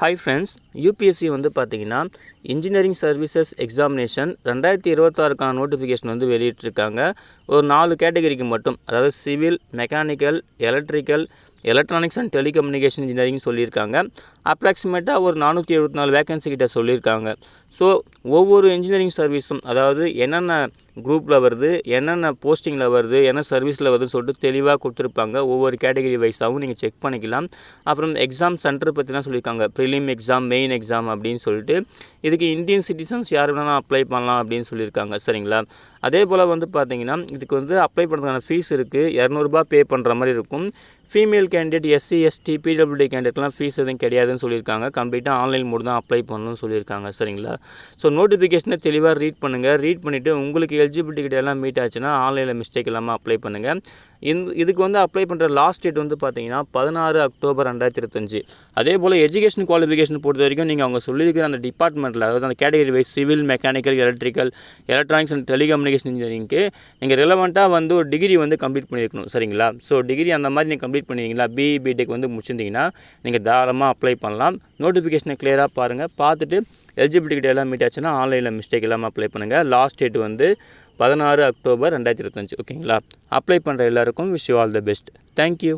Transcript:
Hi friends, UPSC வந்து பார்த்தீங்கன்னா engineering services examination 2026க்கான notification வந்து வெளியிட்டிருக்காங்க. ஒரு 4 கேட்டகரிக்கு மட்டும், அதாவது civil, mechanical, electrical, electronics and telecommunication engineering சொல்லியிருக்காங்க. அப்ராக்சிமேட்டாக ஒரு 474 வேகன்சி கிட்ட சொல்லியிருக்காங்க. ஸோ ஒவ்வொரு இன்ஜினியரிங் சர்வீஸும், அதாவது என்னென்ன குரூப்பில் வருது, என்னென்ன போஸ்டிங்கில் வருது, என்ன சர்வீஸில் வருதுன்னு சொல்லிட்டு தெளிவாக கொடுத்துருப்பாங்க. ஒவ்வொரு கேட்டகரி வைஸாகவும் நீங்கள் செக் பண்ணிக்கலாம். அப்புறம் எக்ஸாம் சென்டர் பற்றிலாம் சொல்லியிருக்காங்க. ப்ரிலிம் எக்ஸாம், மெயின் எக்ஸாம் அப்படின்னு சொல்லிட்டு இதுக்கு இந்தியன் சிட்டிசன்ஸ் யார் வேணாலும் அப்ளை பண்ணலாம் அப்படின்னு சொல்லியிருக்காங்க. சரிங்களா? அதே போல் வந்து பார்த்தீங்கன்னா இதுக்கு வந்து அப்ளை பண்ணுறதுக்கான ஃபீஸ் இருக்குது. 200 பே பண்ணுற மாதிரி இருக்கும். ஃபீமேல் கேண்டிடேட், எஸ்சி, எஸ்டி, பிடபிள்யூடி கேண்டிடேட்லாம் ஃபீஸ் எதுவும் கிடையாதுன்னு சொல்லியிருக்காங்க. கம்ப்ளீட்டாக ஆன்லைன் மோட் தான் அப்ளை பண்ணணும்னு சொல்லியிருக்காங்க. சரிங்களா? ஸோ நோட்டிஃபிகேஷனை தெளிவாக ரீட் பண்ணுங்கள். ரீட் பண்ணிவிட்டு உங்களுக்கு எலிஜிபிலிட்டி கிட்ட எல்லாம் மீட் ஆச்சுன்னா ஆன்லைனில் மிஸ்டேக் இல்லாமல் அப்ளை பண்ணுங்கள். இதுக்கு வந்து அப்ளை பண்ணுற லாஸ்ட் டேட் வந்து பார்த்தீங்கன்னா 16 அக்டோபர் 2025. அதே போல் எஜுகேஷன் குவாலிஃபிகேஷன் பொறுத்த வரைக்கும் நீங்கள் அவங்க சொல்லியிருக்கிற அந்த டிபார்ட்மெண்ட்டில், அதாவது அந்த category wise civil, mechanical, electrical, electronics and telecommunication இன்ஜினியரிங்க்கு நீங்கள் ரிலவெண்ட்டாக வந்து ஒரு டிகிரி வந்து கம்ப்ளீட் பண்ணியிருக்கணும். சரிங்களா? ஸோ டிகிரி அந்த மாதிரி நீங்கள் கம்ப்ளீட் பண்ணிங்கன்னா பிஇ, பிடெக் வந்து முடிச்சிருந்தீங்கன்னா நீங்கள் தாராளமாக அப்ளை பண்ணலாம். நோட்டிஃபிகேஷனை கிளியராக பாருங்கள். பார்த்துட்டு எலிஜிபிலிட்டி கிட்ட எல்லாம் மீட் ஆச்சுன்னா ஆன்லைனில் மிஸ்டேக் இல்லாமல் அப்ளை பண்ணுங்கள். லாஸ்ட் டேட் வந்து 16 அக்டோபர் 2025. ஓகேங்களா? அப்ளை பண்ணுற எல்லாருக்கும் wish you all the best. Thank you.